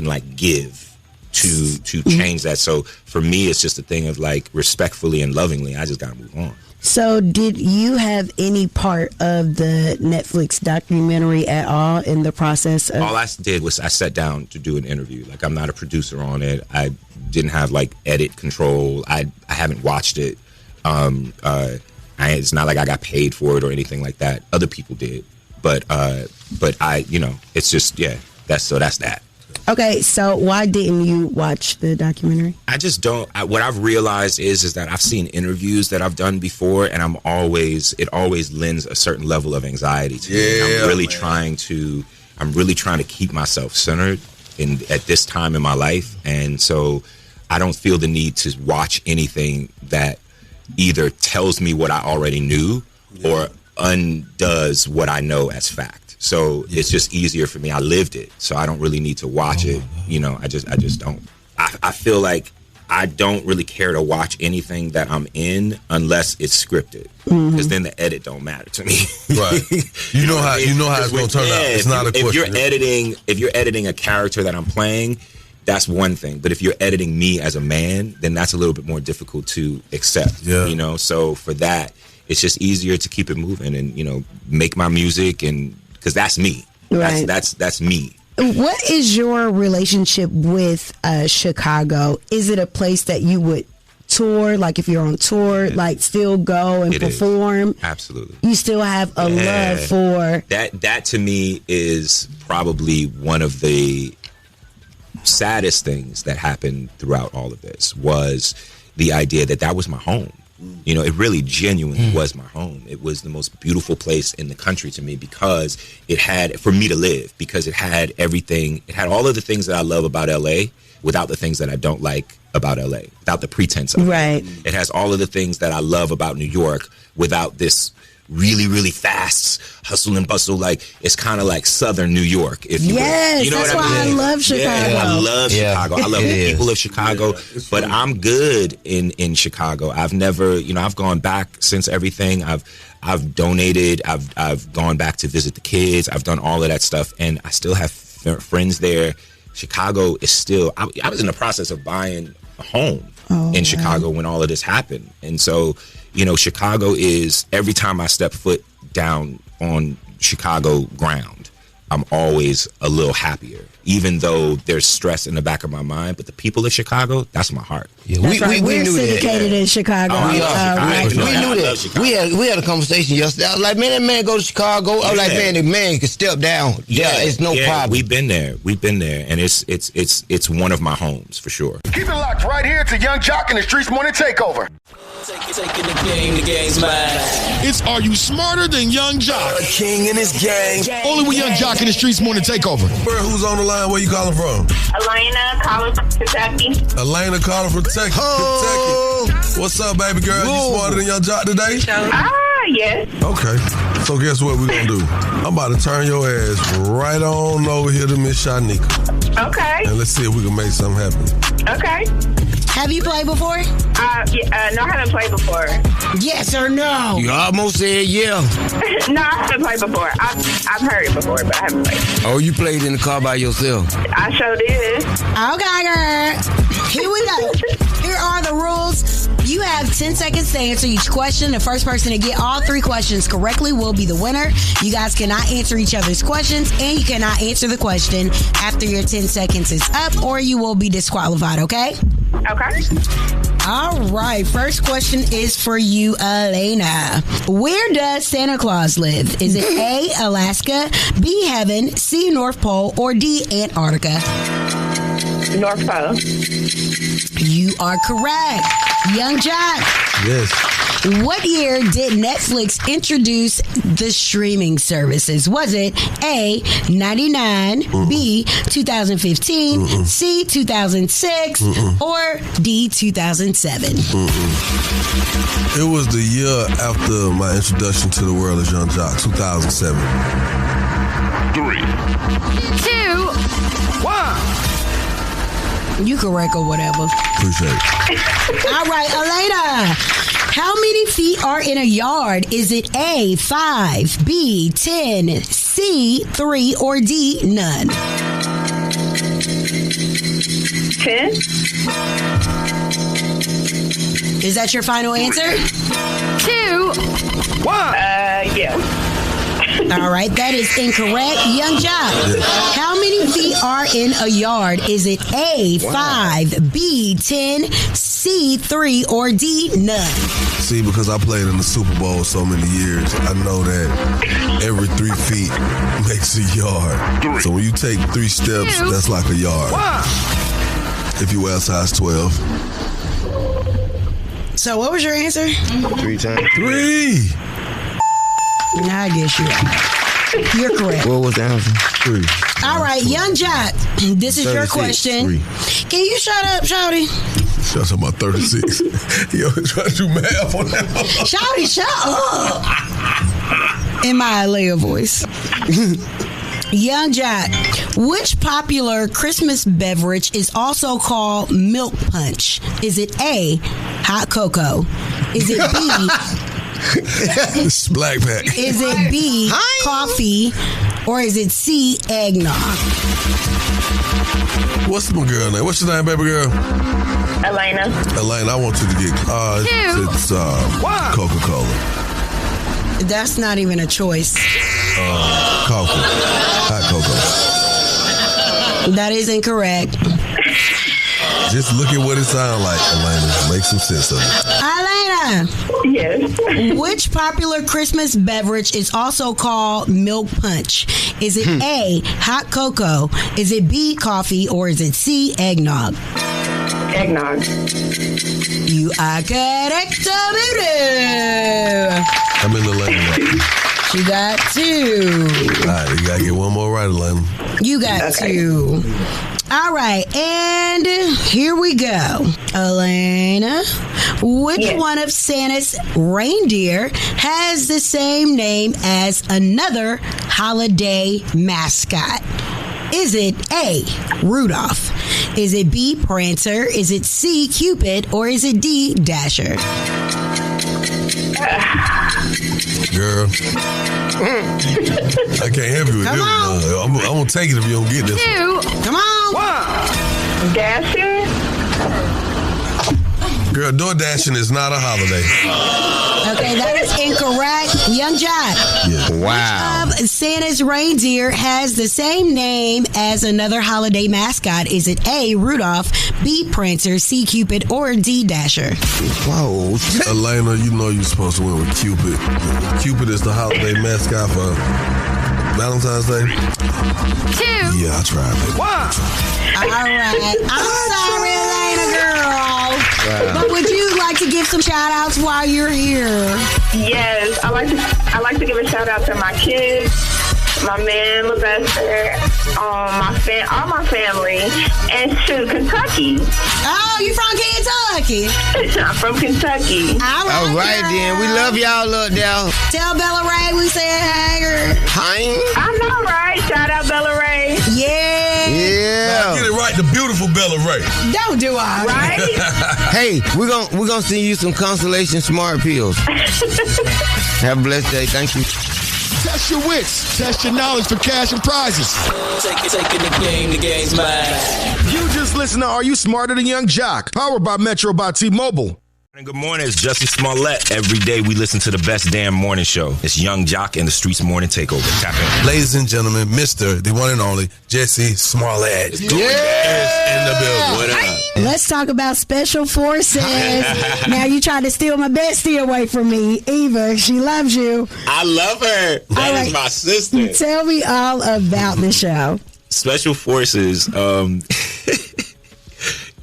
like give to change that. So for me, it's just a thing of like respectfully and lovingly, I just got to move on. So did you have any part of the Netflix documentary at all in the process? All I did was I sat down to do an interview. Like I'm not a producer on it. I didn't have like edit control. I haven't watched it. It's not like I got paid for it or anything like that. Other people did. But I, it's just, that's that. Okay, so why didn't you watch the documentary? I just don't. What I've realized is that I've seen interviews that I've done before, and it always lends a certain level of anxiety to me. I'm really trying to keep myself centered at this time in my life, and so I don't feel the need to watch anything that either tells me what I already knew or undoes what I know as fact. So it's just easier for me. I lived it, so I don't really need to watch it. I just don't. I feel like I don't really care to watch anything that I'm in unless it's scripted, because then the edit don't matter to me. Right. You know how it's going to turn out. It's not a question. If you're editing a character that I'm playing, that's one thing. But if you're editing me as a man, then that's a little bit more difficult to accept. Yeah. So for that, it's just easier to keep it moving and make my music, and because that's me. Right. That's me. What is your relationship with Chicago? Is it a place that you would tour, like if you're on tour, like still go and perform? Absolutely. You still have a love for that. To me is probably one of the saddest things that happened throughout all of this, was the idea that was my home. It really genuinely was my home. It was the most beautiful place in the country to me because it had, for me to live, because it had everything. It had all of the things that I love about LA without the things that I don't like about LA, without the pretense of it. It has all of the things that I love about New York without this really, really fast hustle and bustle. Like, it's kind of like Southern New York, if you will. You know that's what I mean? Why I love Chicago. I love Chicago. I love the people of Chicago, but I'm good in Chicago. I've never, I've gone back since everything. I've donated. I've gone back to visit the kids. I've done all of that stuff, and I still have friends there. Chicago is still. I was in the process of buying a home in Chicago when all of this happened, and so. Chicago is, every time I step foot down on Chicago ground, I'm always a little happier, even though there's stress in the back of my mind. But the people of Chicago, that's my heart. Yeah, we're syndicated in Chicago. We knew that. We had a conversation yesterday. I was like, man, that man go to Chicago. I was like, man, the man can step down. It's no problem. We've been there, and it's one of my homes for sure. Keep it locked right here to Young Jock and the Streets Morning Takeover. Taking the game, the game's mine. It's Are You Smarter Than Young Jock? A king in his gang. Only with Young Jock in the Streets Morning Takeover. Who's on the line? Where you calling from? Elena, calling from Kentucky. Elena calling from Kentucky. What's up, baby girl? You smarter than Young Jock today? Yes. Okay. So guess what we're going to do? I'm about to turn your ass right on over here to Miss Shanika. Okay. And let's see if we can make something happen. Okay. Have you played before? No, I haven't played before. Yes or no? You almost said yeah. No, I haven't played before. I've heard it before, but I haven't played. Oh, you played in the car by yourself? I sure did. Okay, girl. Here we go. Here are the rules. You have 10 seconds to answer each question. The first person to get all 3 questions correctly will be the winner. You guys cannot answer each other's questions, and you cannot answer the question after your 10 seconds is up, or you will be disqualified, okay? Okay. All right. First question is for you, Elena. Where does Santa Claus live? Is it A, Alaska, B, Heaven, C, North Pole, or D, Antarctica? North Pole. You are correct. Young Jock. Yes. What year did Netflix introduce the streaming services? Was it A, 99, B, 2015, C, 2006, or D, 2007? It was the year after my introduction to the world as Young Jock, 2007. 3, 2, 1. You correct or whatever. Appreciate it. All right, Elena. How many feet are in a yard? Is it A, 5, B, 10, C, 3, or D, none? 10. Is that your final answer? 2, 1. Yeah. All right, that is incorrect. Young Jock, how many feet are in a yard? Is it A, 5, B, 10, C, 3, or D, none? See, because I played in the Super Bowl so many years, I know that every 3 feet makes a yard. So when you take 3 steps, that's like a yard. If you wear size 12. So what was your answer? 3 times. 3. Now I guess you're correct. What was the answer? 3. All right, Young Jock, this is your 36. question. 3. Can you shut up, Shawty? Shut up about 36. Yo, trying to do math on that. Shawty, shut up. In my Alea voice. Young Jock, which popular Christmas beverage is also called milk punch? Is it A, hot cocoa? Is it B... This is Black Pack. Is it B, coffee, or is it C, eggnog? What's my girl name? What's your name, baby girl? Elena. Elena, I want you to get it's Coca-Cola. That's not even a choice. Coffee. Hot cocoa. That is incorrect. Just look at what it sounds like, Elena. Make some sense of it. Elena. Yes. Which popular Christmas beverage is also called milk punch? Is it A, hot cocoa? Is it B, coffee? Or is it C, eggnog? Eggnog. You are correct. I'm in the lane. You got 2. All right, you gotta get one more right, Elena. You got 2. All right, and here we go. Elena, which one of Santa's reindeer has the same name as another holiday mascot? Is it A, Rudolph? Is it B, Prancer? Is it C, Cupid? Or is it D, Dasher? Girl, I can't help you with Come this. on. I'm gonna take it if you don't get this. 2. Come on. 1. Dasher. Girl, door dashing is not a holiday. Okay, that is incorrect. Young Jock. Yeah. Wow. Which of Santa's reindeer has the same name as another holiday mascot? Is it A, Rudolph, B, Prancer, C, Cupid, or D, Dasher? Whoa. Elena, you know you're supposed to win with Cupid. Cupid is the holiday mascot for Valentine's Day. 2. Yeah, I tried, baby. 1. All right. I'm sorry, Elena girl. But would you like to give some shout outs while you're here? Yes, I like to give a shout out to my kids, my man, Levester, all my family, and to Kentucky. Oh, you from Kentucky? I'm from Kentucky. All right, then. We love y'all up there. Tell Bella Ray we said hey. Hi. I know, right? Shout out Bella Ray. Yeah. Yeah. Get it right, the beautiful Bella Ray. Don't do I. Right? Hey, we're gonna send you some Constellation Smart Pills. Have a blessed day. Thank you. Test your wits. Test your knowledge for cash and prizes. Taking the game's mine. You just listen to Are You Smarter Than Young Jock? Powered by Metro by T-Mobile. Good morning, it's Jussie Smollet. Every day we listen to the best damn morning show. It's Young Jock and the Streets Morning Takeover. Tap in. Ladies and gentlemen, Mr. the one and only Jussie Smollet. In the building. What up? Let's talk about special forces. Now you tried to steal my bestie away from me, Eva. She loves you. I love her. That is my sister. Tell me all about the show. Special Forces.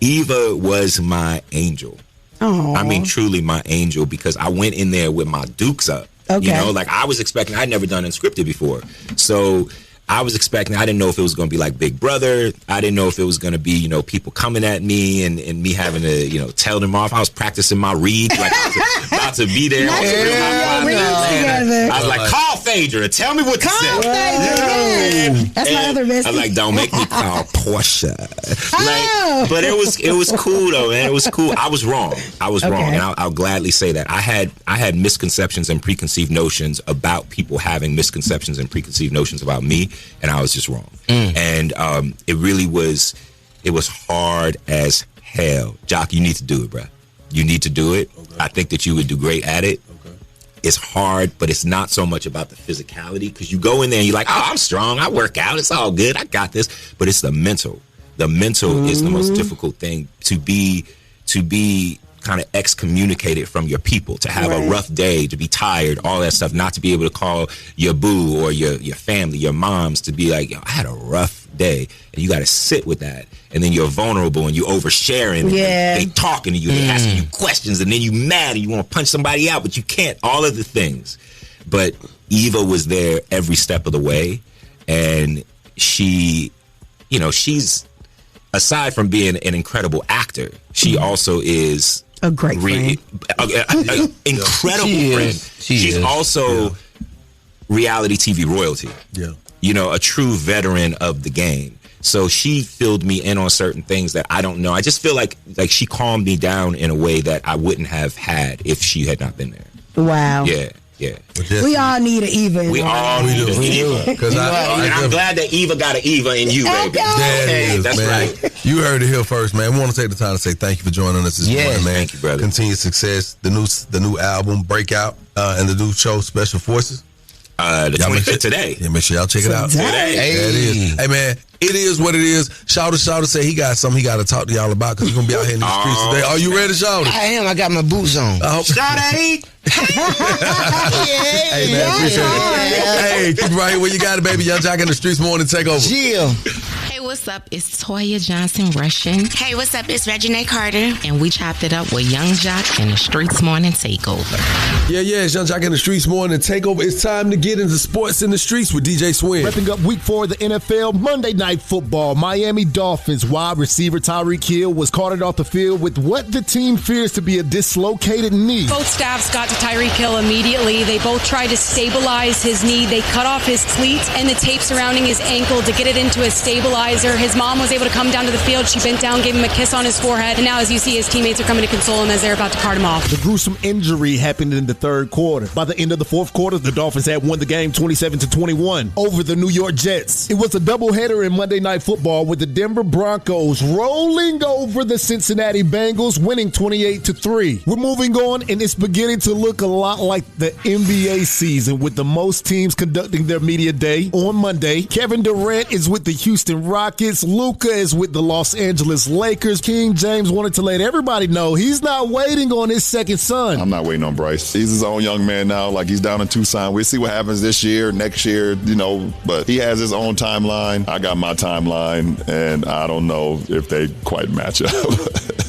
Eva was my angel. Oh, I mean, truly my angel, because I went in there with my dukes up. Okay. You know, like I was expecting, I'd never done unscripted before. So I was expecting, I didn't know if it was going to be like Big Brother. I didn't know if it was going to be, people coming at me and me having to, tell them off. I was practicing my read, like I was about to be there. I was like, call Phaedra, tell me what to say. That's my other bestie. I was like, don't make me call Portia. But it was cool though, man. It was cool. I was wrong. And I'll gladly say that. I had misconceptions and preconceived notions about people having misconceptions and preconceived notions about me. And I was just wrong. And it really was, it was hard as hell. Jock, you need to do it, bro. You need to do it. Okay. I think that you would do great at it. Okay. It's hard, but it's not so much about the physicality, because you go in there and you're like, oh, I'm strong. I work out. It's all good. I got this. But it's the mental. The mental is the most difficult thing, to be kind of excommunicated from your people, to have a rough day, to be tired, all that stuff, not to be able to call your boo or your family, your moms, to be like, yo, I had a rough day, and you got to sit with that, and then you're vulnerable and you oversharing, and they talking to you, they asking you questions, and then you mad and you want to punch somebody out, but you can't, all of the things. But Eva was there every step of the way, and she, she's, aside from being an incredible actor, she also is a great friend. Incredible friend. She's also reality TV royalty. Yeah. A true veteran of the game. So she filled me in on certain things that I don't know. I just feel like she calmed me down in a way that I wouldn't have had if she had not been there. Wow. Yeah. We all need an Eva. We all need an Eva. And I'm glad that Eva got an Eva in you, baby. That's man. right. You heard it here first, man. We want to take the time to say thank you for joining us this morning, man. Thank you, brother. Continued success. The new album, Breakout, and the new show, Special Forces. The 25th today. Yeah, make sure y'all check it out. Today. Hey. There it is. Hey, man, it is what it is. Shouter say he got something he got to talk to y'all about, because he's going to be out here in these streets today. Are you ready, Shouter? I am. I got my boots on. Shouter! Hey, man, appreciate it. Hey, keep it right here where you got it, baby. Young Jock in the Streets Morning Takeover. Jill. Hey, what's up? It's Toya Johnson Russian. Hey, what's up? It's Reginae Carter. And we chopped it up with Young Jock and the Streets Morning Takeover. Yeah, it's Young Jock in the Streets Morning Takeover. It's time to get into sports in the streets with DJ Swin. Wrapping up week 4 of the NFL, Monday Night Football. Miami Dolphins wide receiver Tyreek Hill was carted off the field with what the team fears to be a dislocated knee. Both staffs got to Tyreek Hill immediately. They both tried to stabilize his knee. They cut off his cleats and the tape surrounding his ankle to get it into a stabilizer. His mom was able to come down to the field. She bent down, gave him a kiss on his forehead. And now, as you see, his teammates are coming to console him as they're about to cart him off. The gruesome injury happened in the third quarter. By the end of the fourth quarter, the Dolphins had won the game 27-21 over the New York Jets. It was a doubleheader in Monday Night Football with the Denver Broncos rolling over the Cincinnati Bengals, winning 28-3. We're moving on, and it's beginning to look a lot like the NBA season, with the most teams conducting their media day on Monday. Kevin Durant is with the Houston Rockets. Luka is with the Los Angeles Lakers. King James wanted to let everybody know he's not waiting on his second son. I'm not waiting on Bryce. He's his own young man now. Like, he's down in Tucson. We'll see what happens this year, next year, but he has his own timeline. I got my timeline, and I don't know if they quite match up.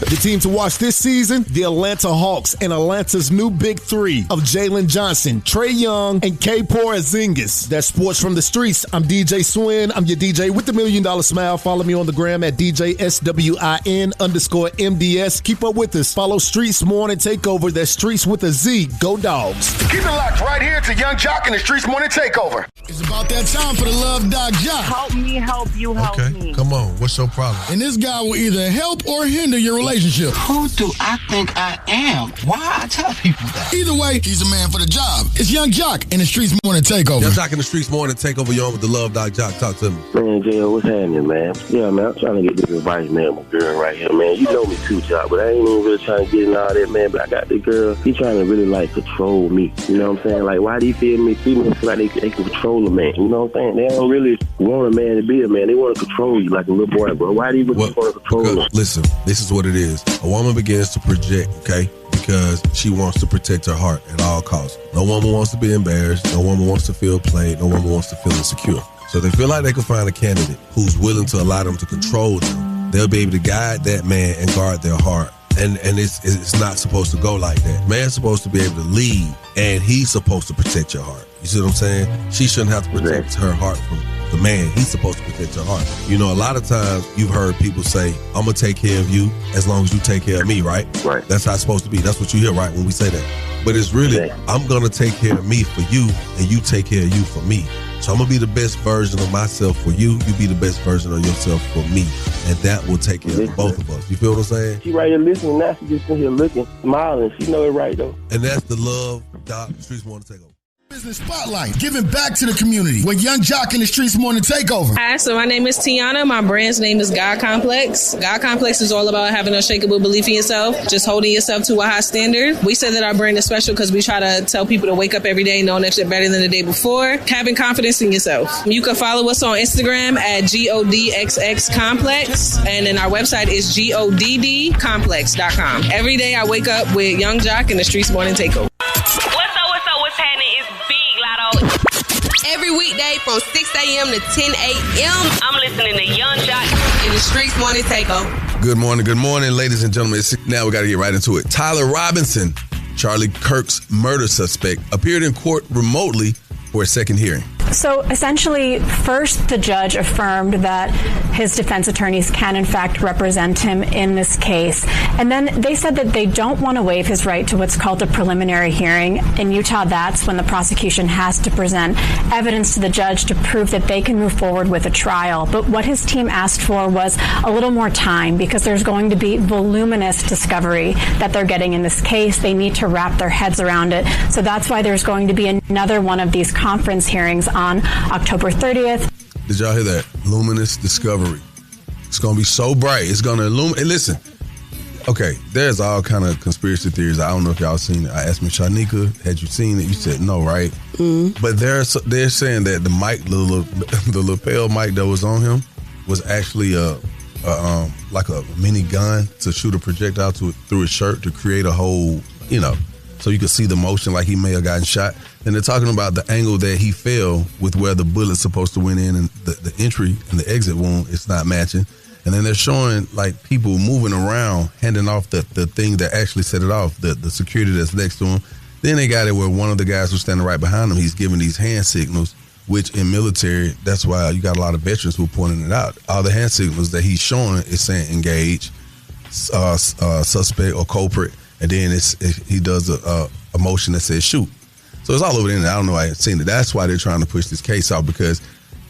The team to watch this season, the Atlanta Hawks and Atlanta's new big three of Jalen Johnson, Trae Young, and K. Porzingis. That's Sports from the Streets. I'm DJ Swin. I'm your DJ with the $1 Million Smile. Follow me on the gram at DJSWIN_MDS. Keep up with us. Follow Streets Morning Takeover. That's Streets with a Z. Go Dogs. Keep it locked right here to Young Jock and the Streets Morning Takeover. It's about that time for the Love Doc Jock. Help me, help you, help me. Come on. What's your problem? And this guy will either help or hinder your relationship. Who do I think I am? Why I tell people that? Either way, he's a man for the job. It's Young Jock and the Streets Morning Takeover. Young Jock and the Streets Morning Takeover. You on with the Love Doc Jock. Talk to me. Man, J.O., what's happening, man? Yeah, man, I'm trying to get this advice, man, my girl right here, man. You know me too, Jock, but I ain't even really trying to get in all that, man. But I got this girl, she trying to really, like, control me. You know what I'm saying? Like, why do you feel me? Females feel like they can control a man. You know what I'm saying? They don't really want a man to be a man. They want to control you like a little boy, bro. Why do you really want to control them? Listen, this is what it is. A woman begins to project, okay? Because she wants to protect her heart at all costs. No woman wants to be embarrassed. No woman wants to feel played. No woman wants to feel insecure. So they feel like they can find a candidate who's willing to allow them to control them. They'll be able to guide that man and guard their heart. And it's not supposed to go like that. Man's supposed to be able to lead, and he's supposed to protect your heart. You see what I'm saying? She shouldn't have to protect her heart from the man. He's supposed to protect her heart. You know, a lot of times you've heard people say, I'm going to take care of you as long as you take care of me, right? Right. That's how it's supposed to be. That's what you hear, right, when we say that. But it's really, I'm going to take care of me for you, and you take care of you for me. So I'm going to be the best version of myself for you. You be the best version of yourself for me. And that will take care of both of us. You feel what I'm saying? She right here listening. Now she just in here looking, smiling. She know it right, though. And that's the Love Doc Streets Morning Takeover. Business Spotlight, giving back to the community with Young Jock and the Streets Morning Takeover. Hi, so my name is Tiana. My brand's name is God Complex. God Complex is all about having unshakable belief in yourself, just holding yourself to a high standard. We say that our brand is special because we try to tell people to wake up every day knowing that they're better than the day before, having confidence in yourself. You can follow us on Instagram at GODXX Complex, and then our website is GODDcomplex.com. Every day I wake up with Young Jock and the Streets Morning Takeover. What's happening? It's Big Lotto. Every weekday from 6 a.m. to 10 a.m. I'm listening to Young Jock in the Streets Morning Takeover. Good morning, ladies and gentlemen. Now we got to get right into it. Tyler Robinson, Charlie Kirk's murder suspect, appeared in court remotely for a second hearing. So essentially, first the judge affirmed that his defense attorneys can in fact represent him in this case. And then they said that they don't want to waive his right to what's called a preliminary hearing. In Utah, that's when the prosecution has to present evidence to the judge to prove that they can move forward with a trial. But what his team asked for was a little more time because there's going to be voluminous discovery that they're getting in this case. They need to wrap their heads around it. So that's why there's going to be another one of these conference hearings on October 30th. Did y'all hear that? Luminous discovery. It's going to be so bright. It's going to illuminate. Listen, okay, there's all kind of conspiracy theories. I don't know if y'all seen it. I asked Miss Shanika, had you seen it? You said no, right? Mm-hmm. But they're saying that the mic, the lapel mic that was on him was actually like a mini gun to shoot a projectile through his shirt to create a hole, so you could see the motion like he may have gotten shot. And they're talking about the angle that he fell with where the bullet's supposed to went in and the entry and the exit wound, it's not matching. And then they're showing like people moving around, handing off the thing that actually set it off, the security that's next to him. Then they got it where one of the guys was standing right behind him. He's giving these hand signals, which in military, that's why you got a lot of veterans who are pointing it out. All the hand signals that he's showing is saying engage, suspect or culprit. And then he does a motion that says shoot. So it's all over the internet. I don't know. I haven't seen it. That's why they're trying to push this case out because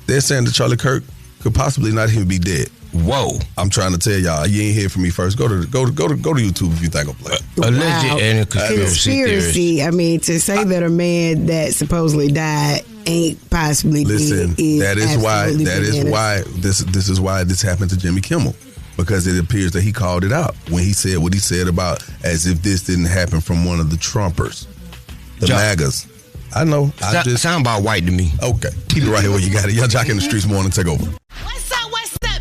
they're saying that Charlie Kirk could possibly not even be dead. Whoa! I'm trying to tell y'all. You ain't hear from me first. Go to YouTube if you think I'm playing. Alleged and conspiracy. I mean, to say that a man that supposedly died ain't possibly dead. That is why this is why this happened to Jimmy Kimmel. Because it appears that he called it out when he said what he said about as if this didn't happen from one of the Trumpers, the MAGAs. I know. Sound about white to me. Okay. Keep it right here where you got it. Y'all Jock in the Streets Morning Takeover. What's up?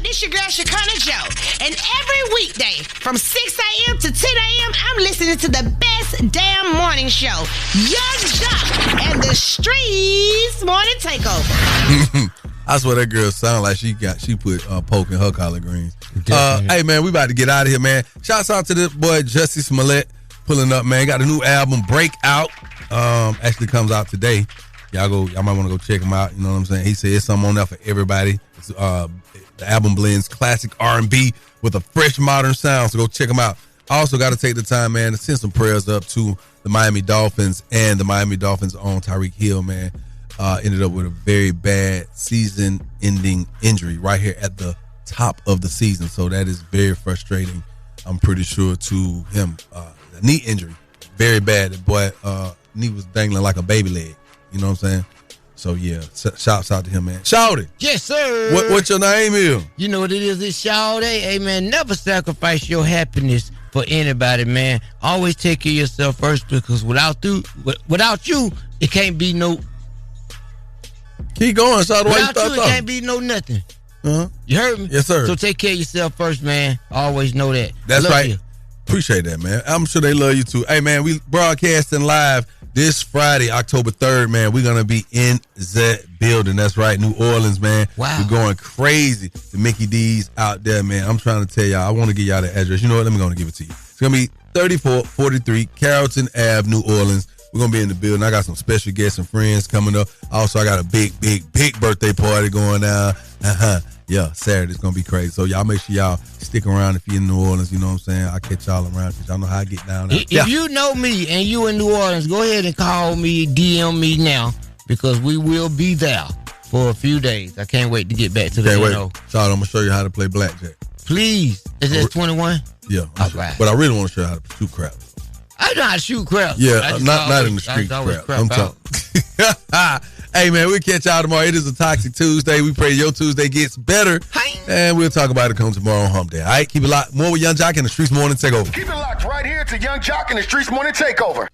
This your girl, Shekinah Joe. And every weekday from 6 a.m. to 10 a.m., I'm listening to the best damn morning show, Young Jock and the Streets Morning Takeover. I swear that girl sound like she put poke in her collard greens. Hey, man, we about to get out of here, man. Shouts out to this boy, Jussie Smollet, pulling up, man. Got a new album, Breakout. Actually comes out today. Y'all might want to go check him out. You know what I'm saying? He said it's something on there for everybody. The album blends classic R&B with a fresh modern sound, so go check him out. I also got to take the time, man, to send some prayers up to the Miami Dolphins and the Miami Dolphins' own Tyreek Hill, man. Ended up with a very bad season-ending injury right here at the top of the season, so that is very frustrating. I'm pretty sure to him, the knee injury, very bad. The boy knee was dangling like a baby leg. You know what I'm saying? So yeah, shouts out to him, man. Shouty. Yes, sir. What your name is? You know what it is? It's Shouty. Hey, man, never sacrifice your happiness for anybody, man. Always take care of yourself first, because without you, it can't be no. Keep going, Shouty. Without you, it can't be no nothing. You heard me? Yes, sir. So take care of yourself first, man. Always know that. That's Love right. you. Appreciate that, man. I'm sure they love you too. Hey, man, we broadcasting live this Friday, October 3rd, man. We're going to be in that building. That's right, New Orleans, man. Wow. We're going crazy. The Mickey D's out there, man. I'm trying to tell y'all, I want to give y'all the address. You know what? Let me go and give it to you. It's going to be 3443 Carrollton Ave, New Orleans. We're going to be in the building. I got some special guests and friends coming up. Also, I got a big birthday party going down. Yeah, Saturday. It's going to be crazy. So, y'all make sure y'all stick around if you're in New Orleans. You know what I'm saying? I'll catch y'all around because y'all know how I get down there. If you know me and you in New Orleans, go ahead and call me, DM me now, because we will be there for a few days. I can't wait to get back to the show. So, I'm going to show you how to play blackjack. Please. Is that 21? Yeah. Right. But I really want to show you how to shoot crap. I know how to shoot crap. Yeah, not in the street crap. I'm talking. Hey, man, we'll catch y'all tomorrow. It is a Toxic Tuesday. We pray your Tuesday gets better. And we'll talk about it come tomorrow on Hump Day. All right, keep it locked. More with Young Jock and the Streets Morning Takeover. Keep it locked right here to Young Jock and the Streets Morning Takeover.